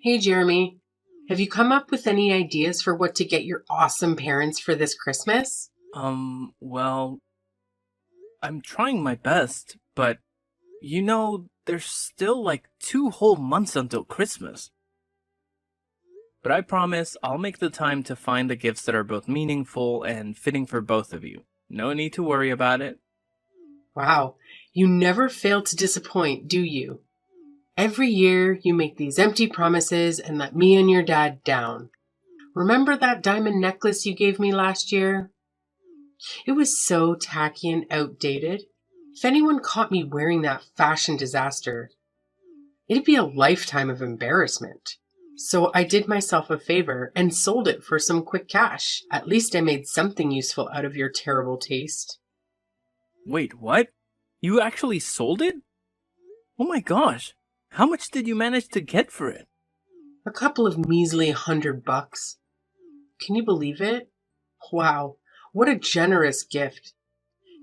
Hey, Jeremy. Have you come up with any ideas for what to get your awesome parents for this Christmas? Well, I'm trying my best, but there's still like 2 whole months until Christmas. But I promise I'll make the time to find the gifts that are both meaningful and fitting for both of you. No need to worry about it. Wow, you never fail to disappoint, do you? Every year you make these empty promises and let me and your dad down. Remember that diamond necklace you gave me last year? It was so tacky and outdated. If anyone caught me wearing that fashion disaster, it'd be a lifetime of embarrassment. So I did myself a favor and sold it for some quick cash. At least I made something useful out of your terrible taste. Wait, what? You actually sold it? Oh my gosh. How much did you manage to get for it? A couple of measly $100. Can you believe it? Wow, what a generous gift.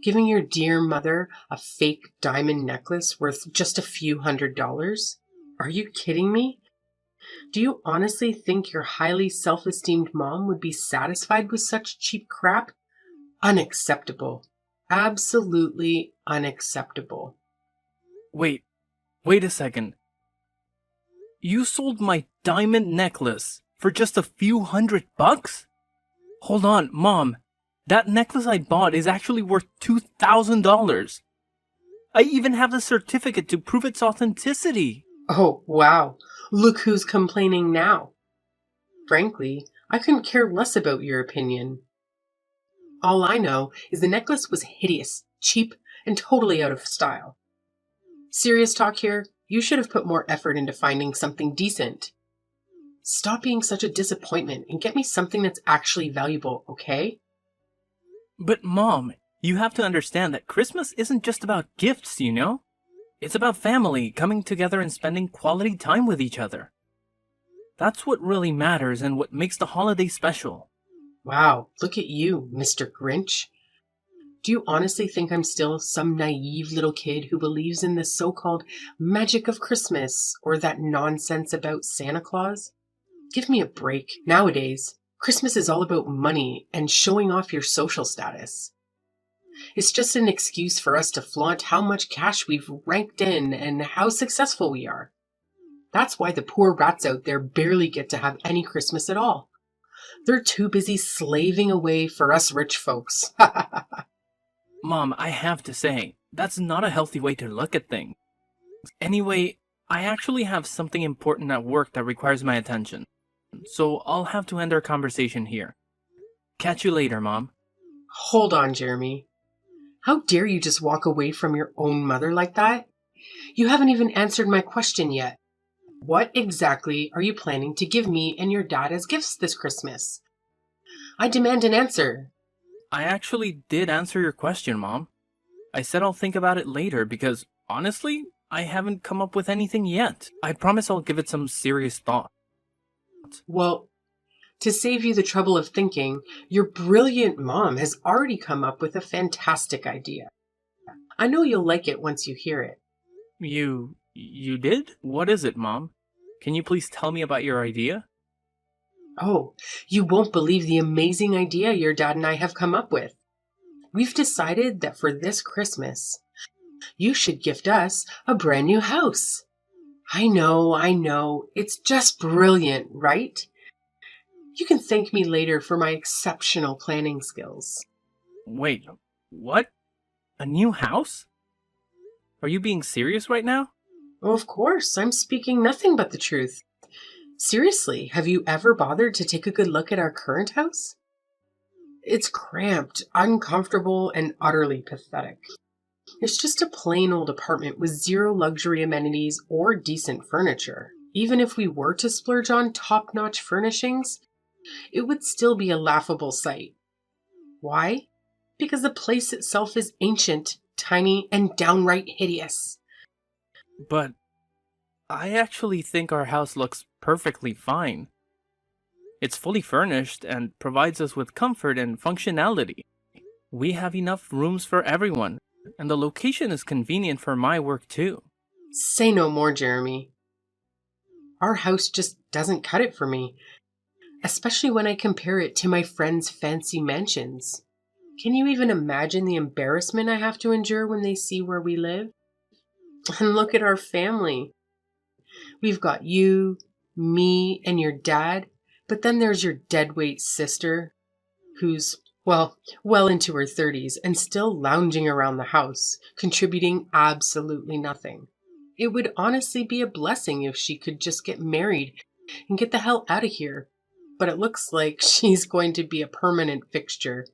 Giving your dear mother a fake diamond necklace worth just a few $100s? Are you kidding me? Do you honestly think your highly self-esteemed mom would be satisfied with such cheap crap? Unacceptable. Absolutely unacceptable. Wait a second. You sold my diamond necklace for just a few $100? Hold on, Mom. That necklace I bought is actually worth $2,000. I even have the certificate to prove its authenticity. Oh, wow. Look who's complaining now. Frankly, I couldn't care less about your opinion. All I know is the necklace was hideous, cheap, and totally out of style. Serious talk here, you should have put more effort into finding something decent. Stop being such a disappointment and get me something that's actually valuable, okay? But Mom, you have to understand that Christmas isn't just about gifts, you know? It's about family coming together and spending quality time with each other. That's what really matters and what makes the holiday special. Wow, look at you, Mr. Grinch. Do you honestly think I'm still some naive little kid who believes in the so-called magic of Christmas or that nonsense about Santa Claus? Give me a break. Nowadays, Christmas is all about money and showing off your social status. It's just an excuse for us to flaunt how much cash we've ranked in and how successful we are. That's why the poor rats out there barely get to have any Christmas at all. They're too busy slaving away for us rich folks. Mom, I have to say, that's not a healthy way to look at things. Anyway, I actually have something important at work that requires my attention. So I'll have to end our conversation here. Catch you later, Mom. Hold on, Jeremy. How dare you just walk away from your own mother like that? You haven't even answered my question yet. What exactly are you planning to give me and your dad as gifts this Christmas? I demand an answer. I actually did answer your question, Mom. I said I'll think about it later because, honestly, I haven't come up with anything yet. I promise I'll give it some serious thought. Well, to save you the trouble of thinking, your brilliant mom has already come up with a fantastic idea. I know you'll like it once you hear it. You did? What is it, Mom? Can you please tell me about your idea? Oh, you won't believe the amazing idea your dad and I have come up with. We've decided that for this Christmas, you should gift us a brand new house. I know. It's just brilliant, right? You can thank me later for my exceptional planning skills. Wait, what? A new house? Are you being serious right now? Oh, of course, I'm speaking nothing but the truth. Seriously, have you ever bothered to take a good look at our current house? It's cramped, uncomfortable, and utterly pathetic. It's just a plain old apartment with zero luxury amenities or decent furniture. Even if we were to splurge on top-notch furnishings, it would still be a laughable sight. Why? Because the place itself is ancient, tiny, and downright hideous. But I actually think our house looks perfectly fine. It's fully furnished and provides us with comfort and functionality. We have enough rooms for everyone, and the location is convenient for my work too. Say no more, Jeremy. Our house just doesn't cut it for me, especially when I compare it to my friends' fancy mansions. Can you even imagine the embarrassment I have to endure when they see where we live? And look at our family. We've got you, me, and your dad, but then there's your deadweight sister, who's, well into her 30s and still lounging around the house, contributing absolutely nothing. It would honestly be a blessing if she could just get married and get the hell out of here. But it looks like she's going to be a permanent fixture.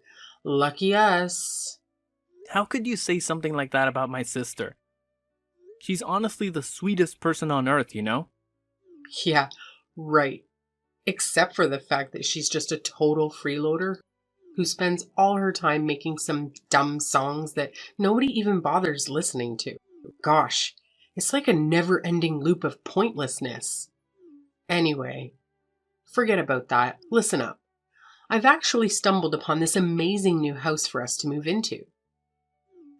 Lucky us. How could you say something like that about my sister? She's honestly the sweetest person on earth, you know? Yeah, right. Except for the fact that she's just a total freeloader who spends all her time making some dumb songs that nobody even bothers listening to. Gosh, it's like a never-ending loop of pointlessness. Anyway, forget about that. Listen up. I've actually stumbled upon this amazing new house for us to move into.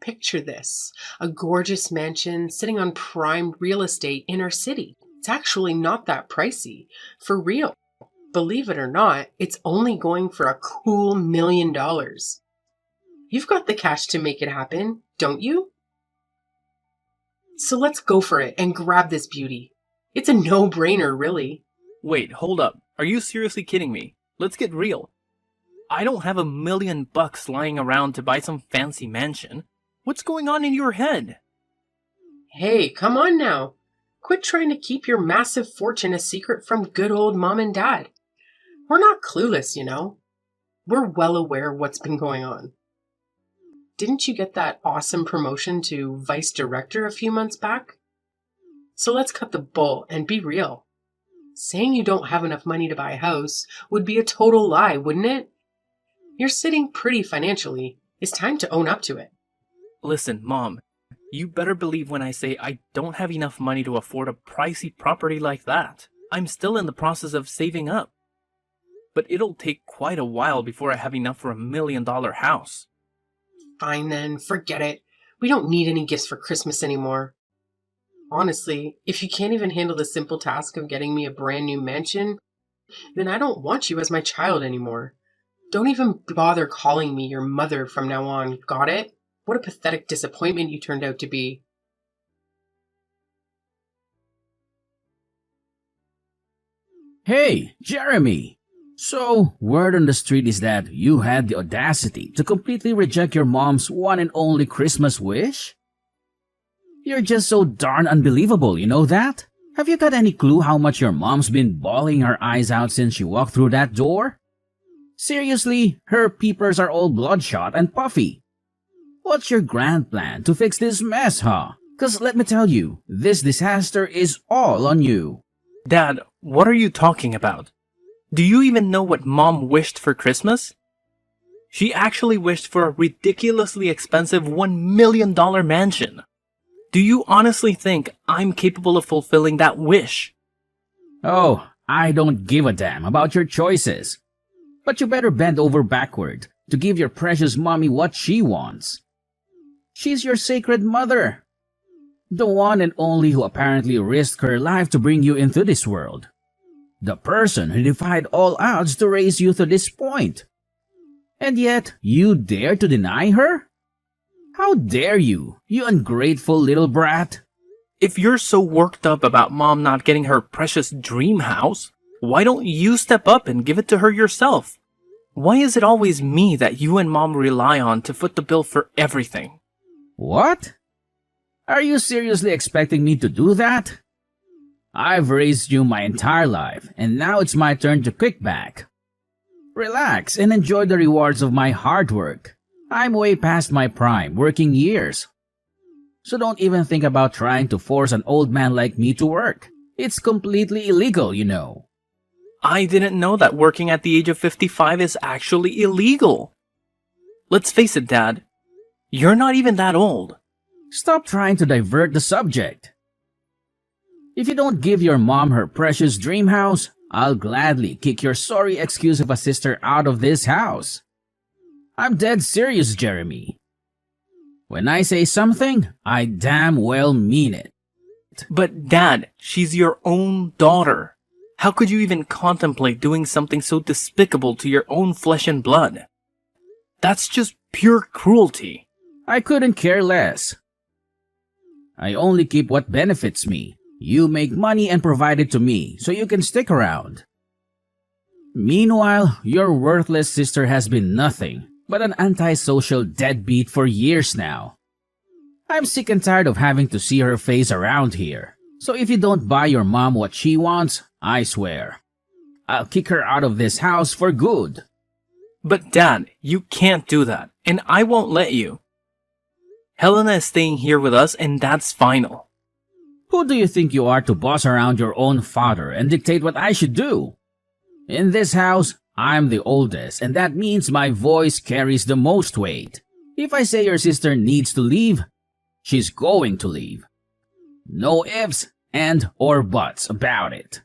Picture this, a gorgeous mansion sitting on prime real estate in our city. It's actually not that pricey. For real. Believe it or not, it's only going for a cool $1 million. You've got the cash to make it happen, don't you? So let's go for it and grab this beauty. It's a no-brainer, really. Wait, hold up. Are you seriously kidding me? Let's get real. I don't have $1 million lying around to buy some fancy mansion. What's going on in your head? Hey, come on now. Quit trying to keep your massive fortune a secret from good old mom and dad. We're not clueless, you know. We're well aware of what's been going on. Didn't you get that awesome promotion to vice director a few months back? So let's cut the bull and be real. Saying you don't have enough money to buy a house would be a total lie, wouldn't it? You're sitting pretty financially. It's time to own up to it. Listen, Mom, you better believe when I say I don't have enough money to afford a pricey property like that. I'm still in the process of saving up. But it'll take quite a while before I have enough for $1 million house. Fine then, forget it. We don't need any gifts for Christmas anymore. Honestly, if you can't even handle the simple task of getting me a brand new mansion, then I don't want you as my child anymore. Don't even bother calling me your mother from now on, got it? What a pathetic disappointment you turned out to be. Hey, Jeremy! So, word on the street is that you had the audacity to completely reject your mom's one and only Christmas wish? You're just so darn unbelievable, you know that? Have you got any clue how much your mom's been bawling her eyes out since she walked through that door? Seriously, her peepers are all bloodshot and puffy. What's your grand plan to fix this mess, huh? 'Cause let me tell you, this disaster is all on you. Dad, what are you talking about? Do you even know what Mom wished for Christmas? She actually wished for a ridiculously expensive $1 million mansion. Do you honestly think I'm capable of fulfilling that wish? Oh, I don't give a damn about your choices. But you better bend over backward to give your precious mommy what she wants. She's your sacred mother. The one and only who apparently risked her life to bring you into this world. The person who defied all odds to raise you to this point. And yet, you dare to deny her? How dare you, you ungrateful little brat? If you're so worked up about Mom not getting her precious dream house, why don't you step up and give it to her yourself? Why is it always me that you and Mom rely on to foot the bill for everything? What? Are you seriously expecting me to do that? I've raised you my entire life, and now it's my turn to kick back. Relax and enjoy the rewards of my hard work. I'm way past my prime working years. So don't even think about trying to force an old man like me to work. It's completely illegal, you know. I didn't know that working at the age of 55 is actually illegal. Let's face it, Dad. You're not even that old. Stop trying to divert the subject. If you don't give your mom her precious dream house, I'll gladly kick your sorry excuse of a sister out of this house. I'm dead serious, Jeremy. When I say something, I damn well mean it. it. But Dad, she's your own daughter. How could you even contemplate doing something so despicable to your own flesh and blood? That's just pure cruelty. I couldn't care less. I only keep what benefits me. You make money and provide it to me so you can stick around. Meanwhile, your worthless sister has been nothing but an antisocial deadbeat for years now. I'm sick and tired of having to see her face around here. So if you don't buy your mom what she wants, I swear, I'll kick her out of this house for good. But Dad, you can't do that, and I won't let you. Helena is staying here with us, and that's final. Who do you think you are to boss around your own father and dictate what I should do? In this house, I'm the oldest, and that means my voice carries the most weight. If I say your sister needs to leave, she's going to leave. No ifs and or buts about it.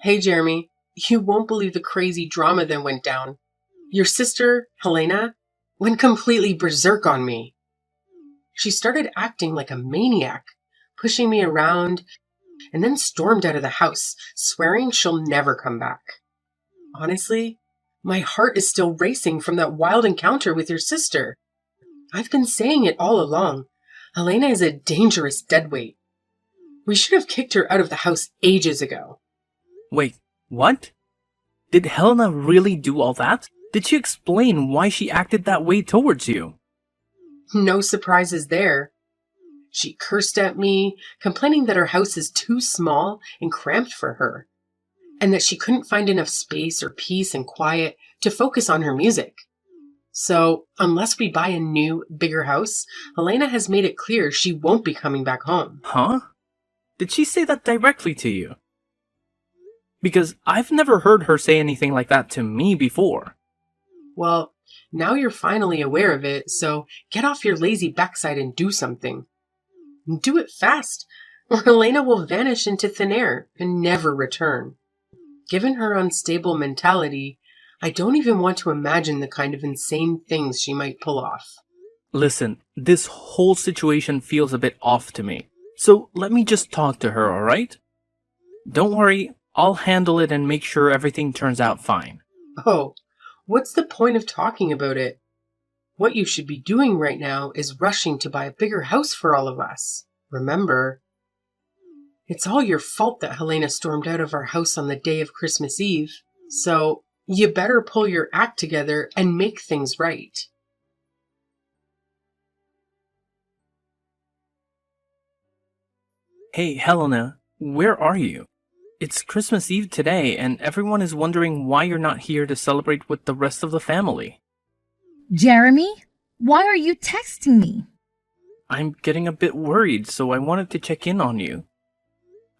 Hey, Jeremy, you won't believe the crazy drama that went down. Your sister, Helena, went completely berserk on me. She started acting like a maniac, pushing me around, and then stormed out of the house, swearing she'll never come back. Honestly, my heart is still racing from that wild encounter with your sister. I've been saying it all along. Helena is a dangerous deadweight. We should have kicked her out of the house ages ago. Wait, what? Did Helena really do all that? Did she explain why she acted that way towards you? No surprises there. She cursed at me, complaining that her house is too small and cramped for her, and that she couldn't find enough space or peace and quiet to focus on her music. So, unless we buy a new, bigger house, Helena has made it clear she won't be coming back home. Huh? Did she say that directly to you? Because I've never heard her say anything like that to me before. Well, now you're finally aware of it, so get off your lazy backside and do something. Do it fast, or Helena will vanish into thin air and never return. Given her unstable mentality, I don't even want to imagine the kind of insane things she might pull off. Listen, this whole situation feels a bit off to me. So let me just talk to her, alright? Don't worry, I'll handle it and make sure everything turns out fine. Oh, what's the point of talking about it? What you should be doing right now is rushing to buy a bigger house for all of us. Remember, it's all your fault that Helena stormed out of our house on the day of Christmas Eve, so you better pull your act together and make things right. Hey, Helena, where are you? It's Christmas Eve today, and everyone is wondering why you're not here to celebrate with the rest of the family. Jeremy, why are you texting me? I'm getting a bit worried, so I wanted to check in on you.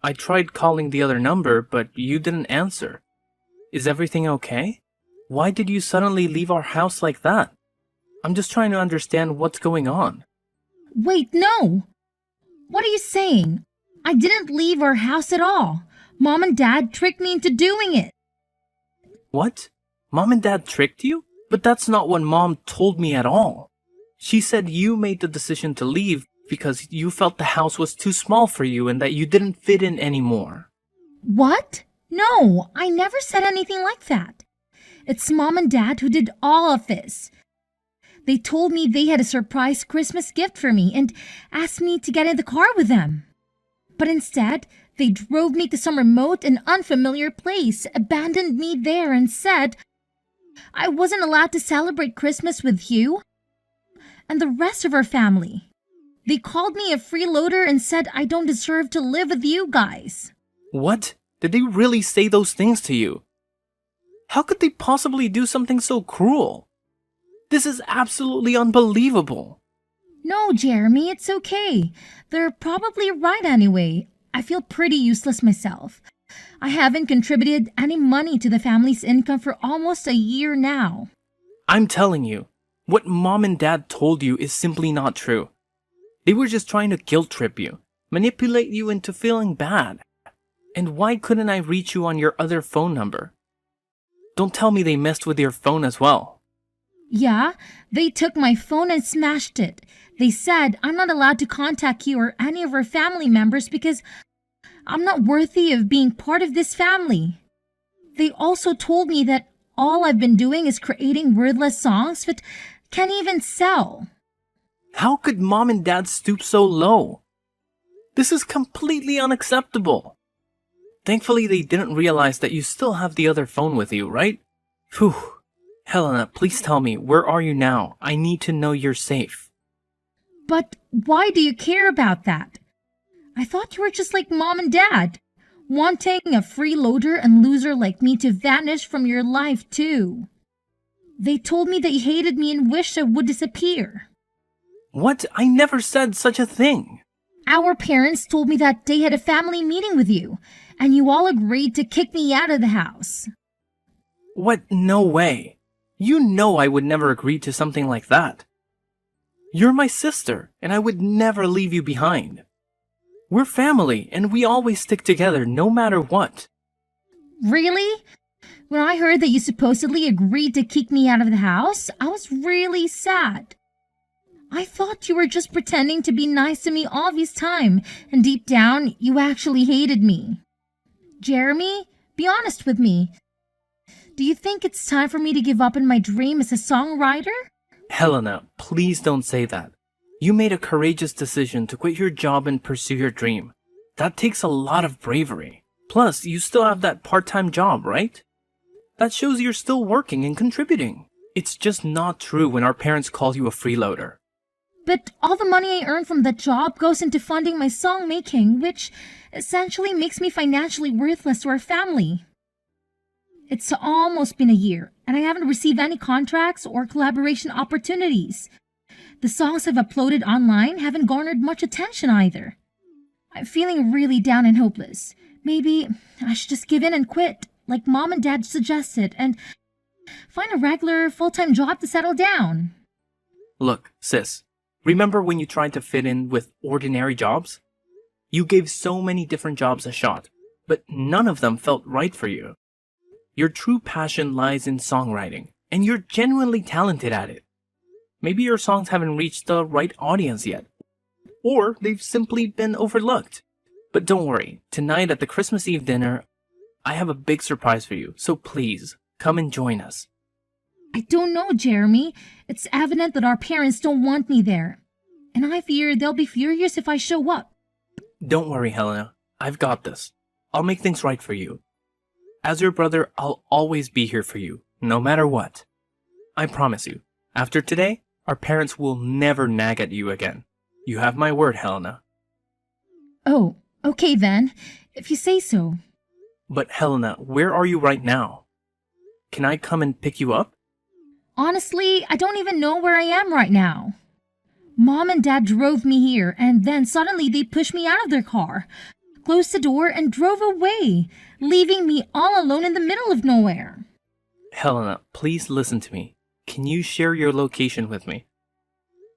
I tried calling the other number, but you didn't answer. Is everything okay? Why did you suddenly leave our house like that? I'm just trying to understand what's going on. Wait, no! What are you saying? I didn't leave our house at all. Mom and Dad tricked me into doing it. What? Mom and Dad tricked you? But that's not what Mom told me at all. She said you made the decision to leave because you felt the house was too small for you and that you didn't fit in anymore. What? No, I never said anything like that. It's Mom and Dad who did all of this. They told me they had a surprise Christmas gift for me and asked me to get in the car with them. But instead, they drove me to some remote and unfamiliar place, abandoned me there, and said I wasn't allowed to celebrate Christmas with you and the rest of our family. They called me a freeloader and said I don't deserve to live with you guys. What? Did they really say those things to you? How could they possibly do something so cruel? This is absolutely unbelievable. No, Jeremy, it's okay. They're probably right anyway. I feel pretty useless myself. I haven't contributed any money to the family's income for almost a year now. I'm telling you, what Mom and Dad told you is simply not true. They were just trying to guilt trip you, manipulate you into feeling bad. And why couldn't I reach you on your other phone number? Don't tell me they messed with your phone as well. Yeah, they took my phone and smashed it. They said I'm not allowed to contact you or any of our family members because I'm not worthy of being part of this family. They also told me that all I've been doing is creating wordless songs that can't even sell. How could mom and dad stoop so low? This is completely unacceptable. Thankfully, they didn't realize that you still have the other phone with you, right? Phew. Helena, please tell me, where are you now? I need to know you're safe. But why do you care about that? I thought you were just like mom and dad, wanting a freeloader and loser like me to vanish from your life too. They told me that you hated me and wished I would disappear. What? I never said such a thing. Our parents told me that they had a family meeting with you, and you all agreed to kick me out of the house. What? No way. You know I would never agree to something like that. You're my sister, and I would never leave you behind. We're family, and we always stick together no matter what. Really? When I heard that you supposedly agreed to kick me out of the house, I was really sad. I thought you were just pretending to be nice to me all this time, and deep down, you actually hated me. Jeremy, be honest with me. Do you think it's time for me to give up on my dream as a songwriter? Helena, please don't say that. You made a courageous decision to quit your job and pursue your dream. That takes a lot of bravery. Plus, you still have that part-time job, right? That shows you're still working and contributing. It's just not true when our parents call you a freeloader. But all the money I earn from that job goes into funding my song making, which essentially makes me financially worthless to our family. It's almost been a year, and I haven't received any contracts or collaboration opportunities. The songs I've uploaded online haven't garnered much attention either. I'm feeling really down and hopeless. Maybe I should just give in and quit, like mom and dad suggested, and find a regular full-time job to settle down. Look, sis, remember when you tried to fit in with ordinary jobs? You gave so many different jobs a shot, but none of them felt right for you. Your true passion lies in songwriting, and you're genuinely talented at it. Maybe your songs haven't reached the right audience yet, or they've simply been overlooked. But don't worry, tonight at the Christmas Eve dinner, I have a big surprise for you, so please, come and join us. I don't know, Jeremy. It's evident that our parents don't want me there, and I fear they'll be furious if I show up. Don't worry, Helena. I've got this. I'll make things right for you. As your brother, I'll always be here for you, no matter what. I promise you, after today, our parents will never nag at you again. You have my word, Helena. Oh, okay then, if you say so. But Helena, where are you right now? Can I come and pick you up? Honestly, I don't even know where I am right now. Mom and Dad drove me here, and then suddenly they pushed me out of their car, closed the door, and drove away, leaving me all alone in the middle of nowhere. Helena, please listen to me. Can you share your location with me?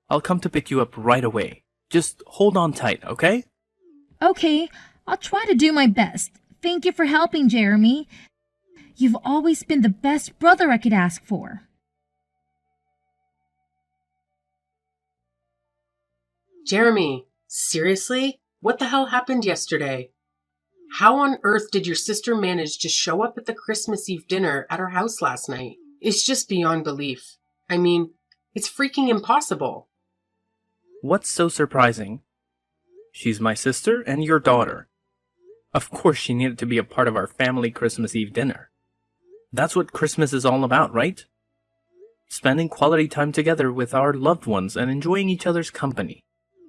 I'll come to pick you up right away. Just hold on tight, okay? Okay, I'll try to do my best. Thank you for helping, Jeremy. You've always been the best brother I could ask for. Jeremy, seriously? What the hell happened yesterday? How on earth did your sister manage to show up at the Christmas Eve dinner at our house last night? It's just beyond belief. I mean, it's freaking impossible. What's so surprising? She's my sister and your daughter. Of course she needed to be a part of our family Christmas Eve dinner. That's what Christmas is all about, right? Spending quality time together with our loved ones and enjoying each other's company.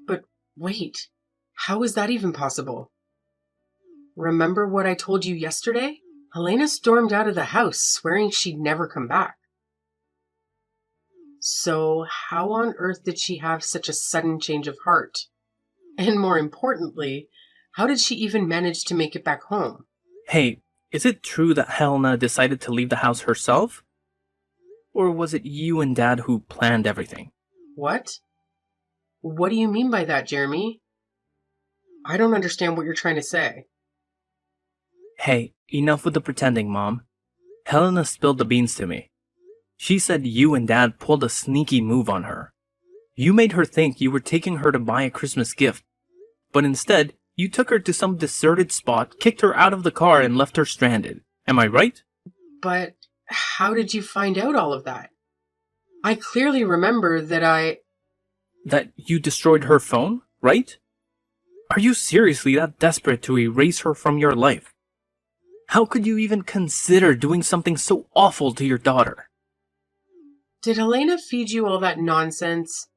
But wait, how is that even possible? Remember what I told you yesterday? Helena stormed out of the house, swearing she'd never come back. So how on earth did she have such a sudden change of heart? And more importantly, how did she even manage to make it back home? Hey, is it true that Helena decided to leave the house herself? Or was it you and Dad who planned everything? What? What do you mean by that, Jeremy? I don't understand what you're trying to say. Hey, enough with the pretending, Mom. Helena spilled the beans to me. She said you and Dad pulled a sneaky move on her. You made her think you were taking her to buy a Christmas gift, but instead, you took her to some deserted spot, kicked her out of the car, and left her stranded. Am I right? But how did you find out all of that? I clearly remember That you destroyed her phone, right? Are you seriously that desperate to erase her from your life? How could you even consider doing something so awful to your daughter? Did Helena feed you all that nonsense?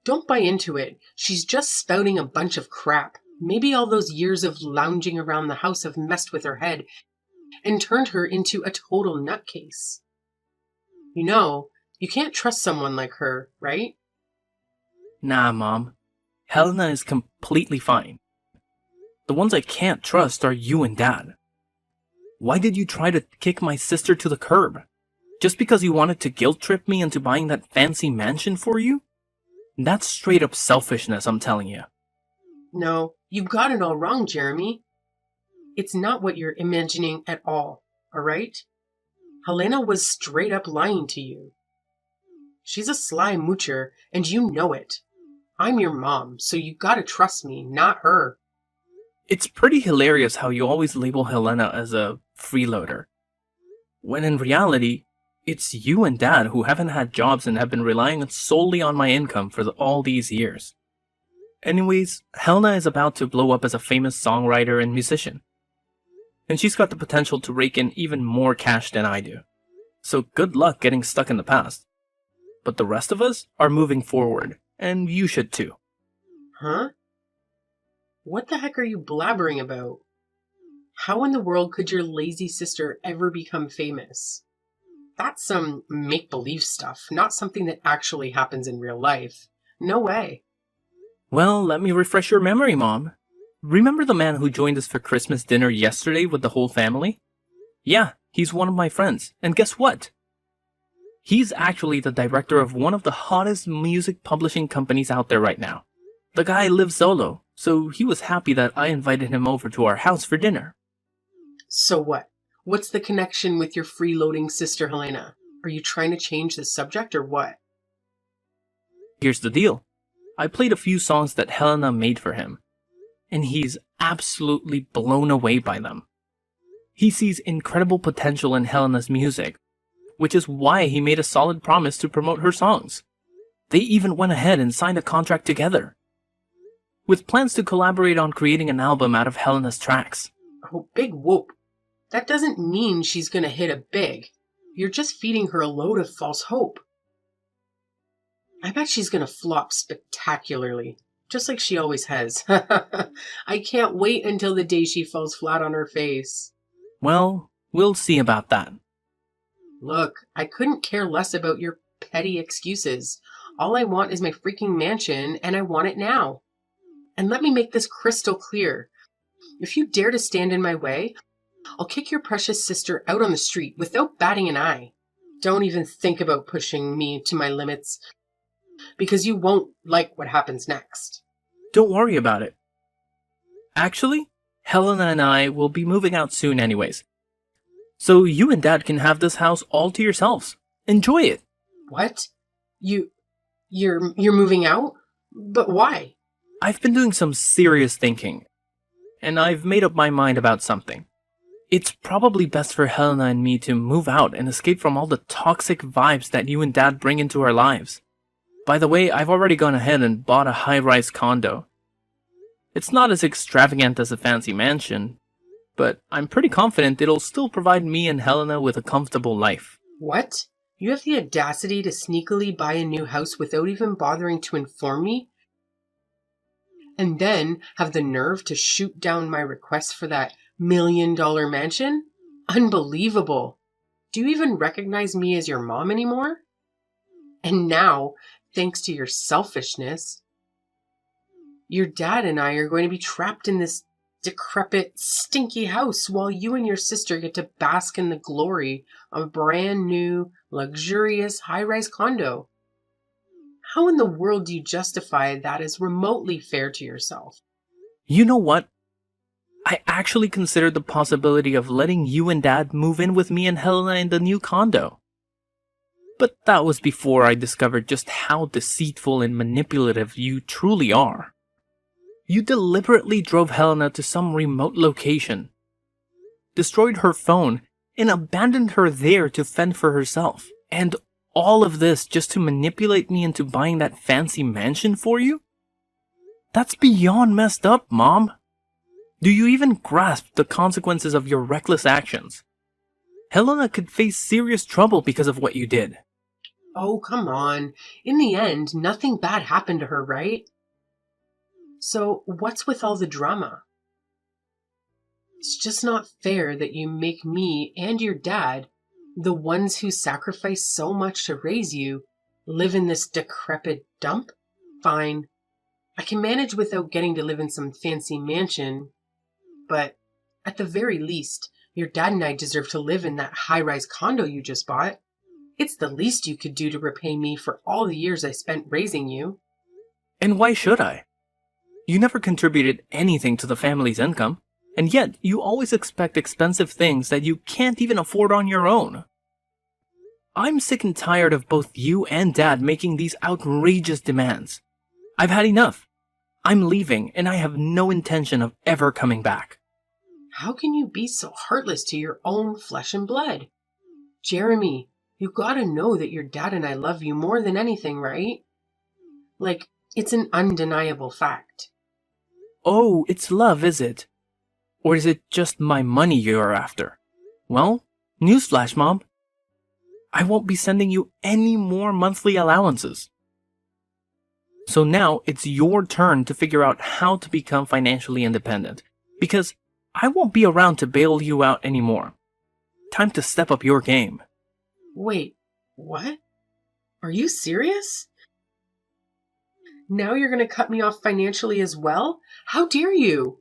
Don't buy into it. She's just spouting a bunch of crap. Maybe all those years of lounging around the house have messed with her head and turned her into a total nutcase. You know, you can't trust someone like her, right? Nah, Mom. Helena is completely fine. The ones I can't trust are you and Dad. Why did you try to kick my sister to the curb? Just because you wanted to guilt trip me into buying that fancy mansion for you? That's straight up selfishness, I'm telling you. No, you got it all wrong, Jeremy. It's not what you're imagining at all right? Helena was straight up lying to you. She's a sly moocher, and you know it. I'm your mom, so you gotta trust me, not her. It's pretty hilarious how you always label Helena as a freeloader, when in reality, it's you and Dad who haven't had jobs and have been relying solely on my income for all these years. Anyways, Helena is about to blow up as a famous songwriter and musician. And she's got the potential to rake in even more cash than I do. So good luck getting stuck in the past. But the rest of us are moving forward, and you should too. Huh? What the heck are you blabbering about? How in the world could your lazy sister ever become famous? That's some make-believe stuff, not something that actually happens in real life. No way. Well, let me refresh your memory, Mom. Remember the man who joined us for Christmas dinner yesterday with the whole family? Yeah, he's one of my friends. And guess what? He's actually the director of one of the hottest music publishing companies out there right now. The guy lives solo, so he was happy that I invited him over to our house for dinner. So what? What's the connection with your freeloading sister Helena? Are you trying to change the subject or what? Here's the deal. I played a few songs that Helena made for him, and he's absolutely blown away by them. He sees incredible potential in Helena's music, which is why he made a solid promise to promote her songs. They even went ahead and signed a contract together, with plans to collaborate on creating an album out of Helena's tracks. Oh, big whoop. That doesn't mean she's gonna hit it big. You're just feeding her a load of false hope. I bet she's gonna flop spectacularly, just like she always has. I can't wait until the day she falls flat on her face. Well, we'll see about that. Look, I couldn't care less about your petty excuses. All I want is my freaking mansion, and I want it now. And let me make this crystal clear. If you dare to stand in my way, I'll kick your precious sister out on the street without batting an eye. Don't even think about pushing me to my limits, because you won't like what happens next. Don't worry about it. Actually, Helena and I will be moving out soon anyways. So you and Dad can have this house all to yourselves. Enjoy it. What? You're moving out? But why? I've been doing some serious thinking, and I've made up my mind about something. It's probably best for Helena and me to move out and escape from all the toxic vibes that you and Dad bring into our lives. By the way, I've already gone ahead and bought a high-rise condo. It's not as extravagant as a fancy mansion, but I'm pretty confident it'll still provide me and Helena with a comfortable life. What? You have the audacity to sneakily buy a new house without even bothering to inform me? And then have the nerve to shoot down my request for that $1 million mansion? Unbelievable. Do you even recognize me as your mom anymore? And now, thanks to your selfishness, your dad and I are going to be trapped in this decrepit, stinky house while you and your sister get to bask in the glory of a brand new, luxurious, high-rise condo. How in the world do you justify that as remotely fair to yourself? You know what? I actually considered the possibility of letting you and Dad move in with me and Helena in the new condo. But that was before I discovered just how deceitful and manipulative you truly are. You deliberately drove Helena to some remote location, destroyed her phone, and abandoned her there to fend for herself. And all of this just to manipulate me into buying that fancy mansion for you? That's beyond messed up, Mom. Do you even grasp the consequences of your reckless actions? Helena could face serious trouble because of what you did. Oh, come on. In the end, nothing bad happened to her, right? So, what's with all the drama? It's just not fair that you make me and your dad, the ones who sacrificed so much to raise you, live in this decrepit dump? Fine. I can manage without getting to live in some fancy mansion, but at the very least, your dad and I deserve to live in that high-rise condo you just bought. It's the least you could do to repay me for all the years I spent raising you. And why should I? You never contributed anything to the family's income, and yet you always expect expensive things that you can't even afford on your own. I'm sick and tired of both you and Dad making these outrageous demands. I've had enough. I'm leaving, and I have no intention of ever coming back. How can you be so heartless to your own flesh and blood? Jeremy, you gotta know that your dad and I love you more than anything, right? Like, it's an undeniable fact. Oh, it's love, is it? Or is it just my money you're after? Well, newsflash, Mom. I won't be sending you any more monthly allowances. So now it's your turn to figure out how to become financially independent, because I won't be around to bail you out anymore. Time to step up your game. Wait, what? Are you serious? Now you're gonna cut me off financially as well? How dare you?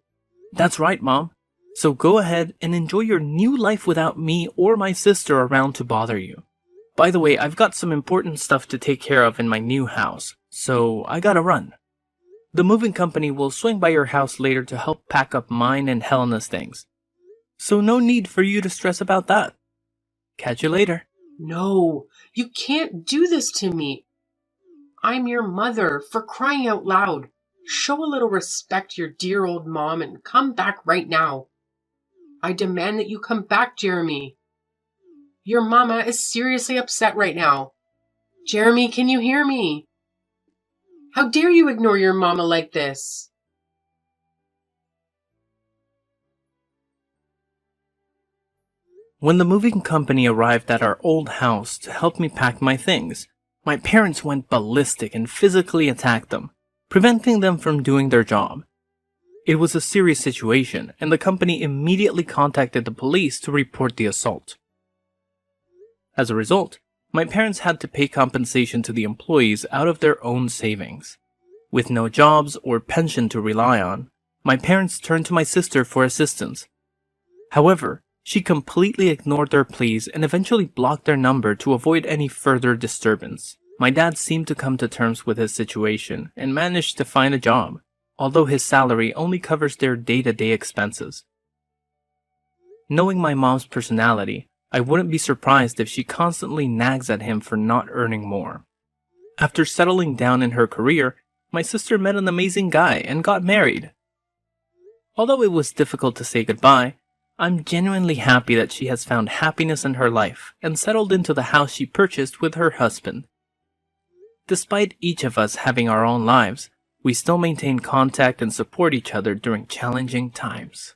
That's right, Mom. So go ahead and enjoy your new life without me or my sister around to bother you. By the way, I've got some important stuff to take care of in my new house, so I gotta run. The moving company will swing by your house later to help pack up mine and Helena's things. So no need for you to stress about that. Catch you later. No, you can't do this to me. I'm your mother, for crying out loud. Show a little respect to your dear old mom and come back right now. I demand that you come back, Jeremy. Your mama is seriously upset right now. Jeremy, can you hear me? How dare you ignore your mama like this? When the moving company arrived at our old house to help me pack my things, my parents went ballistic and physically attacked them, preventing them from doing their job. It was a serious situation, and the company immediately contacted the police to report the assault. As a result, my parents had to pay compensation to the employees out of their own savings. With no jobs or pension to rely on, my parents turned to my sister for assistance. However, she completely ignored their pleas and eventually blocked their number to avoid any further disturbance. My dad seemed to come to terms with his situation and managed to find a job, although his salary only covers their day-to-day expenses. Knowing my mom's personality, I wouldn't be surprised if she constantly nags at him for not earning more. After settling down in her career, my sister met an amazing guy and got married. Although it was difficult to say goodbye, I'm genuinely happy that she has found happiness in her life and settled into the house she purchased with her husband. Despite each of us having our own lives, we still maintain contact and support each other during challenging times.